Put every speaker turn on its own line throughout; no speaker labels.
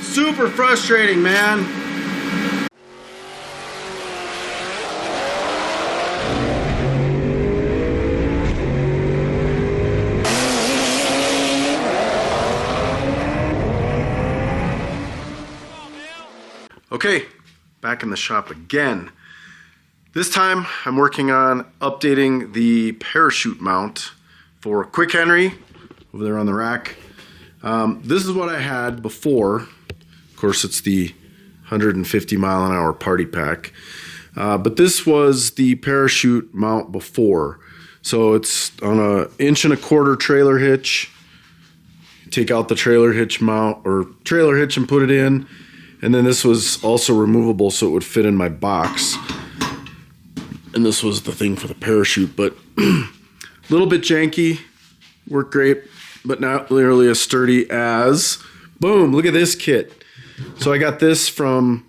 Super frustrating, man. Okay, back in the shop again. This time I'm working on updating the parachute mount for Quick Henry over there on the rack. This is what I had before. Of course, it's the 150 mile an hour party pack. But this was the parachute mount before. So it's on a 1.25 inch trailer hitch. Take out the trailer hitch mount or trailer hitch and put it in. And then this was also removable so it would fit in my box. And this was the thing for the parachute, but a little bit janky, worked great, but not nearly as sturdy as, boom, look at this kit. So I got this from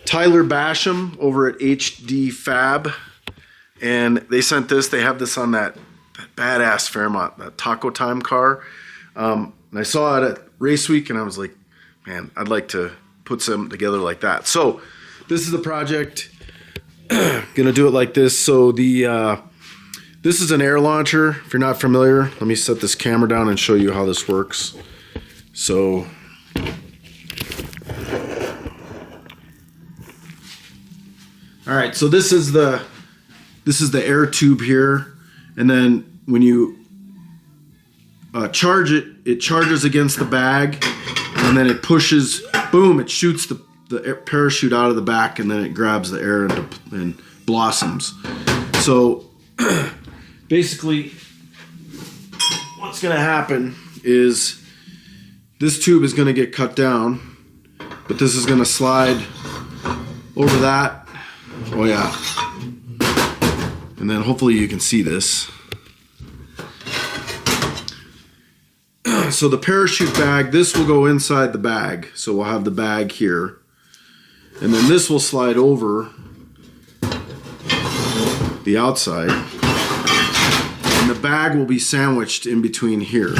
Tyler Basham over at HD Fab, and they sent this. They have this on that badass Fairmont, that Taco Time car. And I saw it at Race Week, and I was like, man, I'd like to put some together like that. So this is the project. Gonna do it like this. So the this is an air launcher. If you're not familiar, let me set this camera down and show you how this works. So all right, so this is the air tube here, and then when you charge it, it charges against the bag, and then it pushes, boom, it shoots the parachute out of the back, and then it grabs the air and blossoms. So basically what's going to happen is this tube is going to get cut down, but this is going to slide over that. Oh yeah. And then hopefully you can see this. So the parachute bag, this will go inside the bag. So we'll have the bag here. And then this will slide over the outside. And the bag will be sandwiched in between here.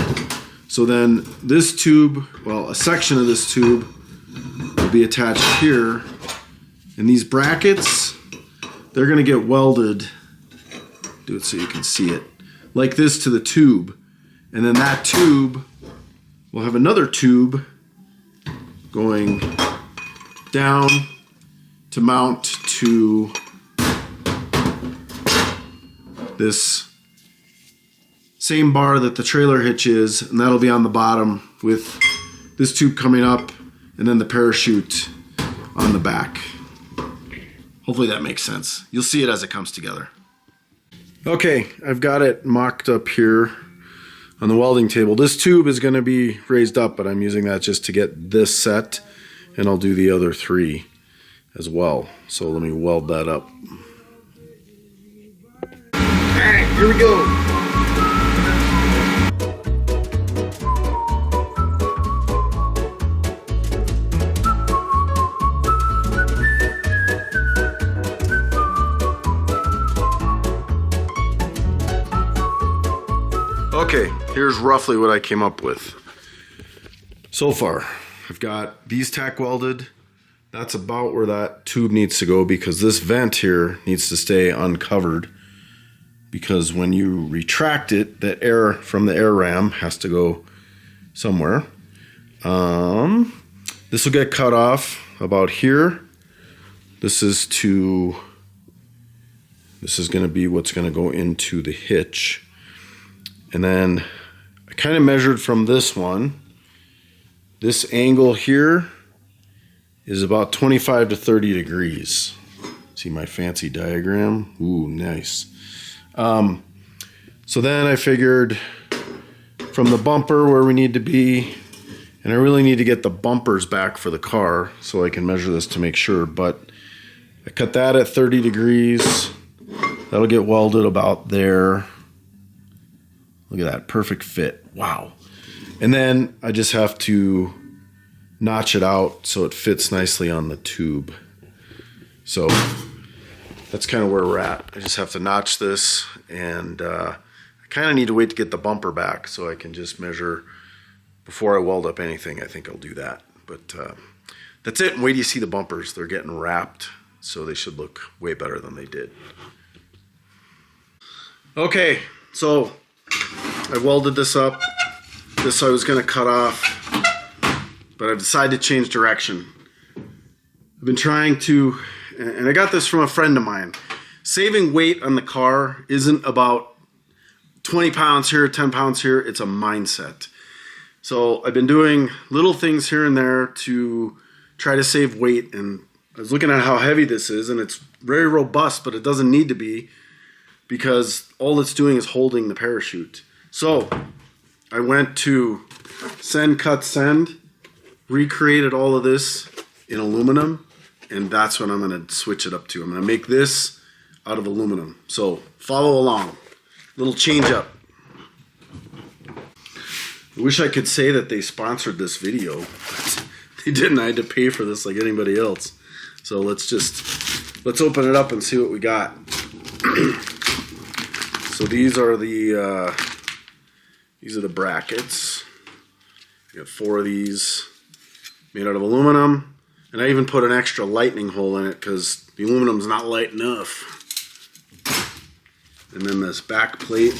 So then this tube, well, a section of this tube will be attached here. And these brackets, they're going to get welded, do it so you can see it, like this to the tube. And then that tube will have another tube going down to mount to this same bar that the trailer hitch is, and that'll be on the bottom with this tube coming up and then the parachute on the back. Hopefully that makes sense. You'll see it as it comes together. Okay, I've got it mocked up here on the welding table. This tube is going to be raised up, but I'm using that just to get this set, and I'll do the other three as well. So let me weld that up. Alright, here we go. Okay, here's roughly what I came up with. So far, I've got these tack welded. That's about where that tube needs to go, because this vent here needs to stay uncovered, because when you retract it, the air from the air ram has to go somewhere. This will get cut off about here. This is going to be what's going to go into the hitch. And then I kind of measured from this one. This angle here is about 25 to 30 degrees. See my fancy diagram? Ooh, nice. So then I figured from the bumper where we need to be, and I really need to get the bumpers back for the car so I can measure this to make sure, but I cut that at 30 degrees. That'll get welded about there. Look at that, perfect fit. Wow. And then I just have to notch it out so it fits nicely on the tube. So that's kind of where we're at. I just have to notch this, and I kind of need to wait to get the bumper back so I can just measure before I weld up anything. I think I'll do that. But that's it. And wait till you see the bumpers. They're getting wrapped, so they should look way better than they did. Okay, so I welded this up. This I was going to cut off, but I've decided to change direction. I've been trying to, and I got this from a friend of mine. Saving weight on the car isn't about 20 pounds here, 10 pounds here. It's a mindset. So I've been doing little things here and there to try to save weight. And I was looking at how heavy this is, and it's very robust, but it doesn't need to be, because all it's doing is holding the parachute. So I went to Send Cut Send, recreated all of this in aluminum, and that's what I'm going to switch it up to. I'm going to make this out of aluminum. So follow along. Little change up. I wish I could say that they sponsored this video, but they didn't. I had to pay for this like anybody else. So let's open it up and see what we got. So these are the brackets. You got 4 of these made out of aluminum, and I even put an extra lightning hole in it because the aluminum's not light enough. And then this back plate.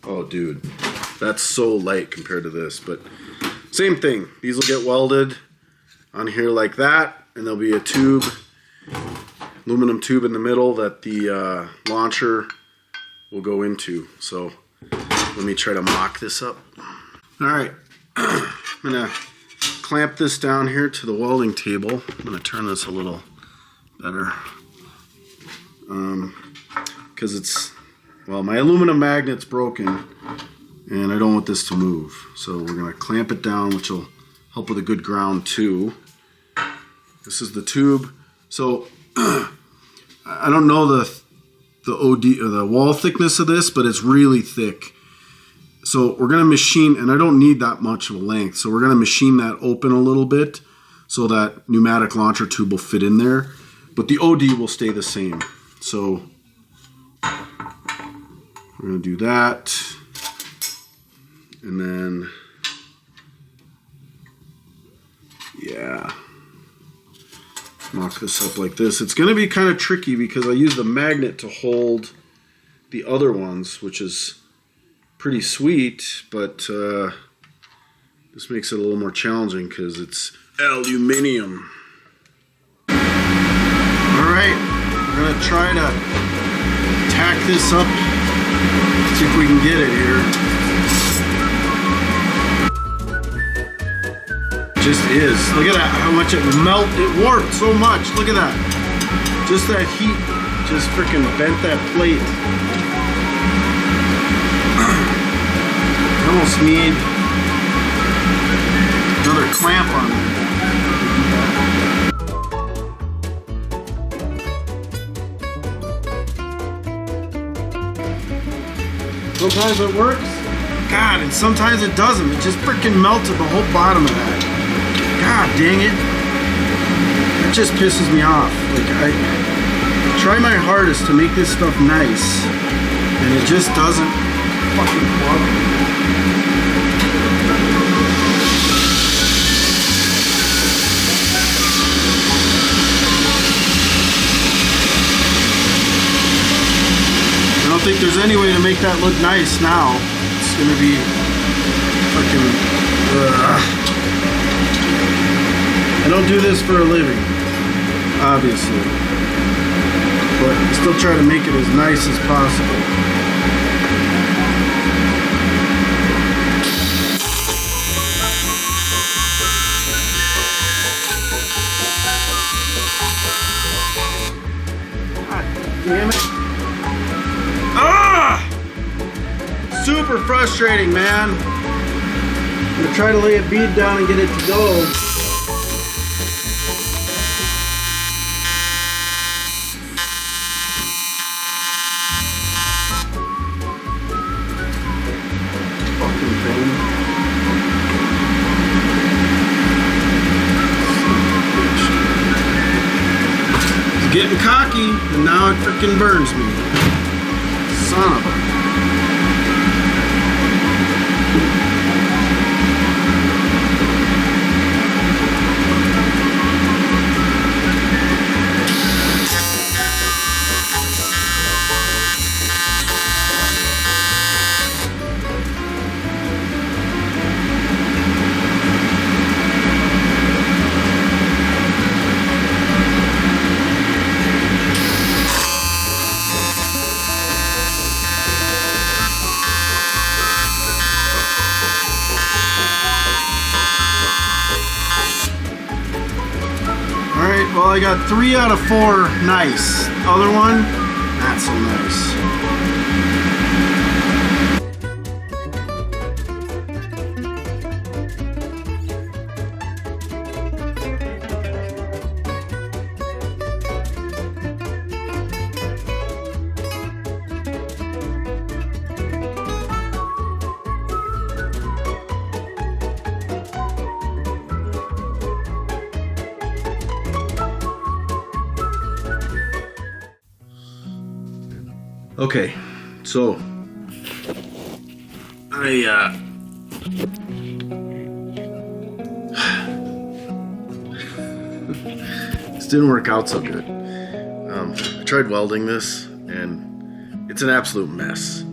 Oh, dude, that's so light compared to this, but same thing. These will get welded on here like that, and there'll be a tube, aluminum tube in the middle that the launcher will go into. So let me try to mock this up. All right, I'm gonna clamp this down here to the welding table. I'm gonna turn this a little better because it's, well, my aluminum magnet's broken and I don't want this to move. So we're gonna clamp it down, which will help with a good ground too. This is the tube. So I don't know the OD or the wall thickness of this, but it's really thick. So we're gonna machine, and I don't need that much of a length, so we're gonna machine that open a little bit so that pneumatic launcher tube will fit in there, but the OD will stay the same. So we're gonna do that, and then, yeah, knock this up like this. It's gonna be kind of tricky because I use the magnet to hold the other ones, which is pretty sweet, but this makes it a little more challenging because it's aluminum. Alright, we're gonna try to tack this up, see if we can get it here. Just is. Look at that, how much it melted. It warped so much. Look at that. Just that heat just freaking bent that plate. I almost need another clamp on it. Sometimes it works, God, and sometimes it doesn't. It just freaking melted the whole bottom of that. God dang it. That just pisses me off. Like, I try my hardest to make this stuff nice, and it just doesn't fucking work. I don't think there's any way to make that look nice now. It's gonna be fucking I don't do this for a living, obviously, but I still try to make it as nice as possible. God damn it. Ah! Super frustrating, man. I'm gonna try to lay a bead down and get it to go. getting cocky, and now it freaking burns me. Son of a... Well, I got 3 out of 4 nice. Other one, not so nice. Okay, so this didn't work out so good. I tried welding this and it's an absolute mess.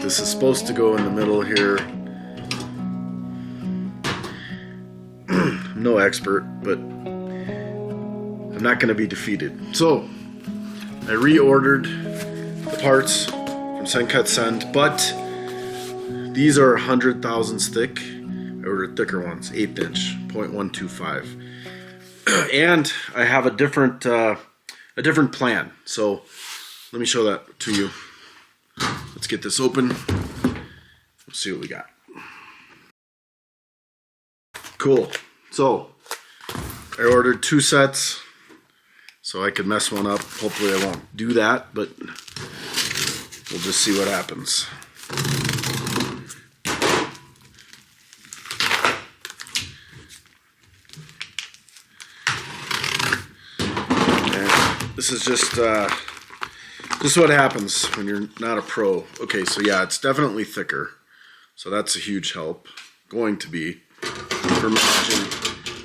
This is supposed to go in the middle here. I'm no expert, but I'm not going to be defeated. So I reordered the parts from Send Cut Send, but these are 100 thousandths thick. I ordered thicker ones, 1/8 inch, 0.125. And I have a different plan. So let me show that to you. Let's get this open. Let's see what we got. Cool. So I ordered 2 sets so I could mess one up. Hopefully I won't do that, but we'll just see what happens. And this is just what happens when you're not a pro. Okay, so yeah, it's definitely thicker. So that's a huge help. Going to be for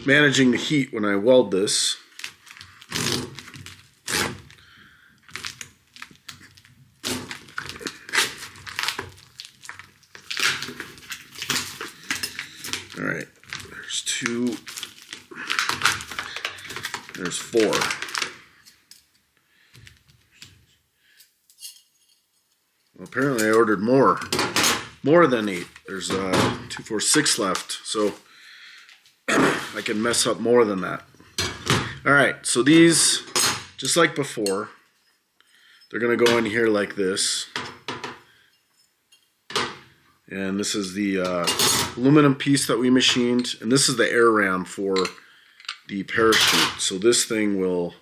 managing the heat when I weld this. All right, there's 2, there's 4. Well, apparently I ordered more than 8. There's 2, 4, 6 left, so I can mess up more than that. All right, so these, just like before, they're gonna go in here like this. And this is the aluminum piece that we machined, and this is the air ram for the parachute. So this thing will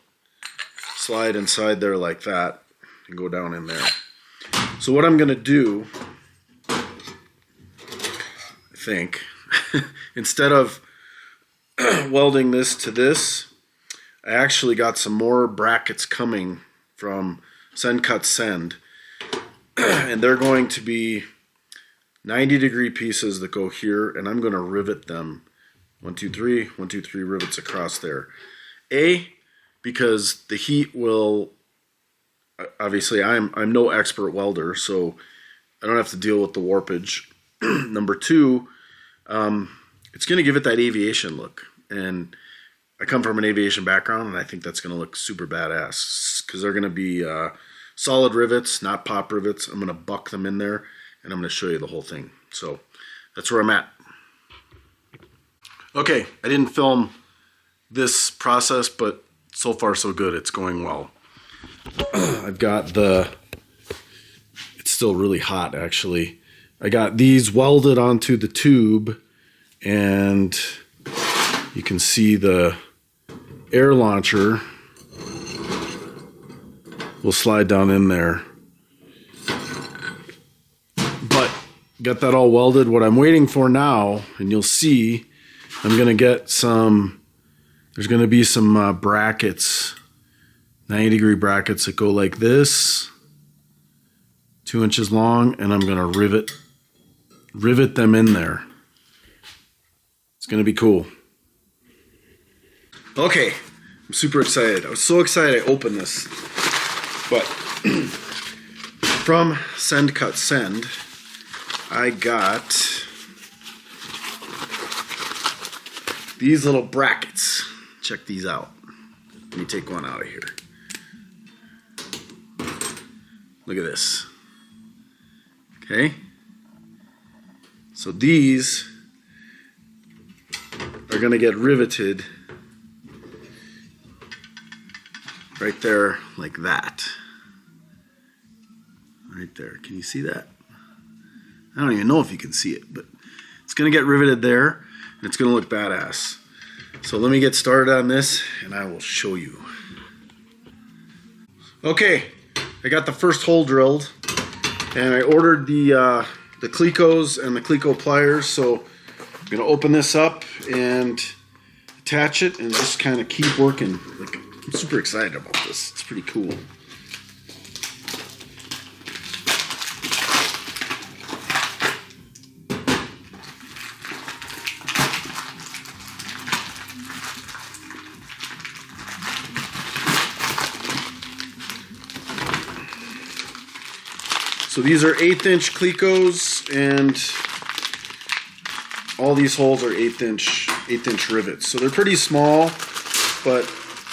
slide inside there like that and go down in there. So what I'm gonna do, I think, instead of welding this to this, I actually got some more brackets coming from Send Cut Send, and they're going to be 90-degree pieces that go here, and I'm going to rivet them 1, 2, 3, 1, 2, 3 rivets across there. Because the heat will, obviously I'm no expert welder, so I don't have to deal with the warpage. Number 2, it's going to give it that aviation look, and I come from an aviation background, and I think that's going to look super badass because they're going to be solid rivets, not pop rivets. I'm going to buck them in there, and I'm going to show you the whole thing. So that's where I'm at. Okay, I didn't film this process, but so far so good. It's going well. I've got it's still really hot actually. I got these welded onto the tube, and you can see the air launcher will slide down in there. But got that all welded. What I'm waiting for now, and you'll see, I'm gonna get some There's going to be some brackets, 90-degree brackets that go like this, 2 inches long, and I'm going to rivet them in there. It's going to be cool. Okay, I'm super excited. I was so excited I opened this. But from Send Cut Send, I got these little brackets. Check these out. Let me take one out of here. Look at this. Okay. So these are going to get riveted right there like that. Right there. Can you see that? I don't even know if you can see it, but it's going to get riveted there, and it's going to look badass. So let me get started on this, and I will show you. Okay, I got the first hole drilled, and I ordered the Clecos and the Cleco pliers, so I'm going to open this up and attach it and just kind of keep working. Like, I'm super excited about this. It's pretty cool. So these are 1/8" Clecos, and all these holes are 1/8" rivets. So they're pretty small, but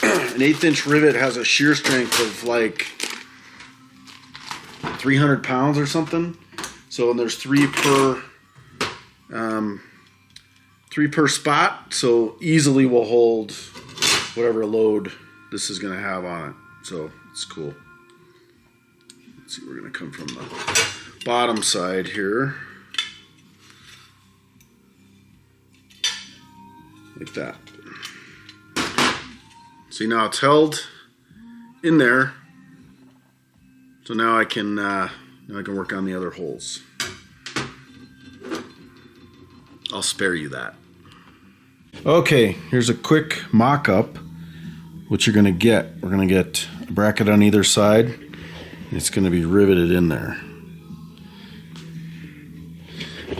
an 1/8" rivet has a shear strength of like 300 pounds or something. So and there's three per spot. So easily will hold whatever load this is going to have on it. So it's cool. Let's see, we're going to come from the bottom side here. Like that. See, now it's held in there. So now I can work on the other holes. I'll spare you that. Okay, here's a quick mock-up. What you're going to get. We're going to get a bracket on either side. It's going to be riveted in there.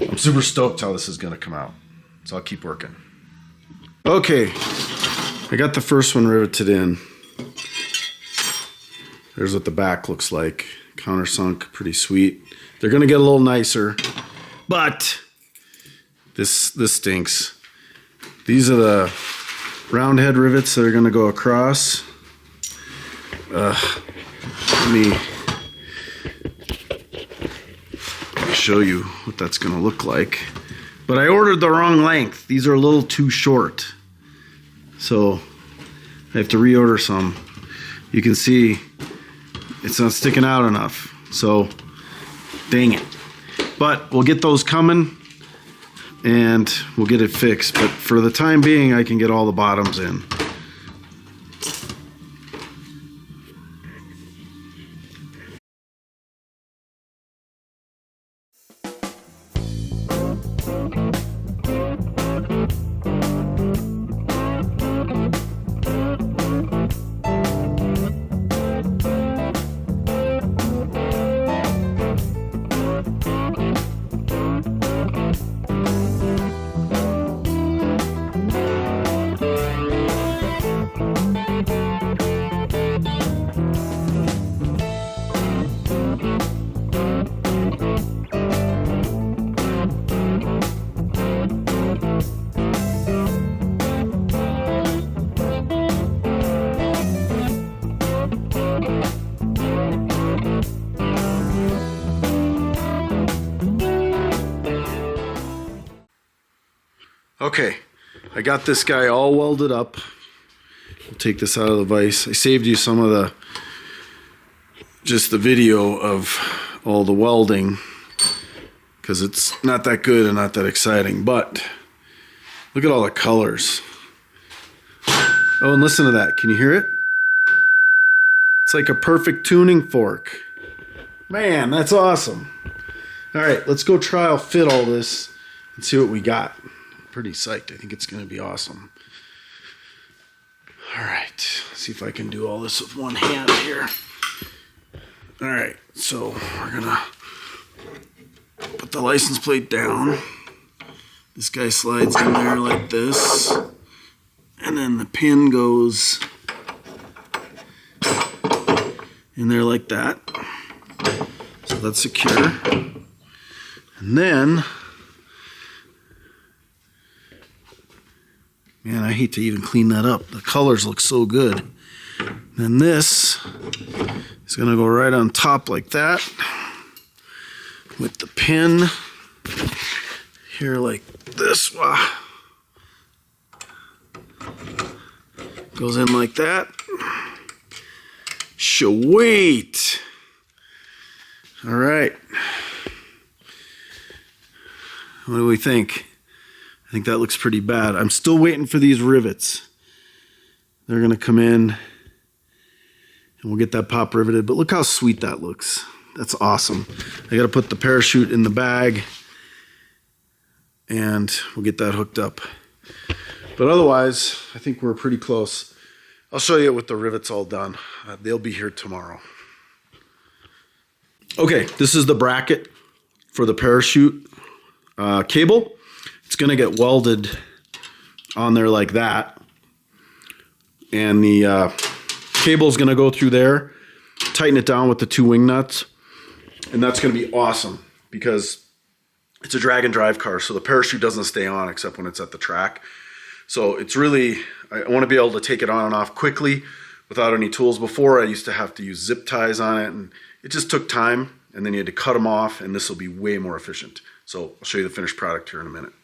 I'm super stoked how this is going to come out. So I'll keep working. Okay, I got the first one riveted in. There's what the back looks like. Countersunk, pretty sweet. They're going to get a little nicer, but this stinks. These are the round head rivets that are going to go across. Let me show you what that's going to look like. But I ordered the wrong length. These are a little too short. So I have to reorder some. You can see it's not sticking out enough. So dang it. But we'll get those coming and we'll get it fixed. But for the time being, I can get all the bottoms in. Okay, I got this guy all welded up. I'll take this out of the vise. I saved you some of just the video of all the welding because it's not that good and not that exciting, but look at all the colors. Oh, and listen to that. Can you hear it? It's like a perfect tuning fork. Man, that's awesome. All right, let's go trial fit all this and see what we got. I'm pretty psyched. I think it's going to be awesome. All right, see if I can do all this with one hand here. All right, so we're gonna put the license plate down. This guy slides in there like this, and then the pin goes in there like that. So that's secure. And then, man, I hate to even clean that up. The colors look so good. Then this is gonna go right on top like that with the pin here like this. Goes in like that. Sweet. All right. What do we think? I think that looks pretty bad. I'm still waiting for these rivets. They're gonna come in and we'll get that pop riveted, but look how sweet that looks. That's awesome. I gotta put the parachute in the bag and we'll get that hooked up. But otherwise, I think we're pretty close. I'll show you with the rivets all done. They'll be here tomorrow. Okay, this is the bracket for the parachute cable. It's gonna get welded on there like that. And the cable is gonna go through there, tighten it down with the 2 wing nuts. And that's gonna be awesome because it's a drag and drive car, so the parachute doesn't stay on except when it's at the track. So it's really, I want to be able to take it on and off quickly without any tools. Before, I used to have to use zip ties on it, and it just took time, and then you had to cut them off, and this will be way more efficient. So I'll show you the finished product here in a minute.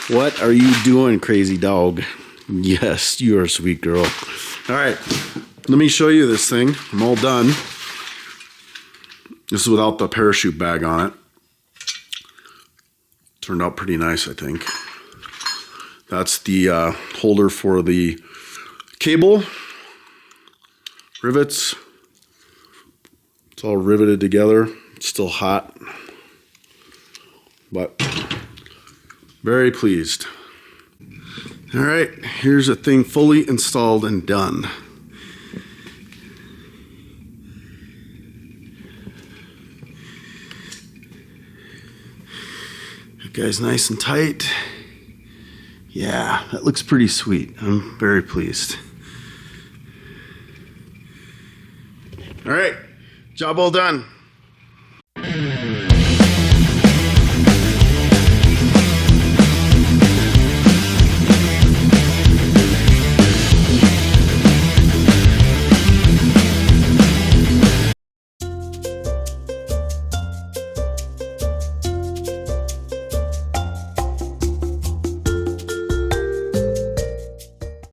What are you doing, crazy dog? Yes, you are a sweet girl. All right, let me show you this thing. I'm all done. This is without the parachute bag on it. Turned out pretty nice, I think. That's the holder for the cable, rivets. It's all riveted together. It's still hot, but very pleased. All right, here's a thing fully installed and done. That guy's nice and tight. Yeah, that looks pretty sweet. I'm very pleased. All right, job all done.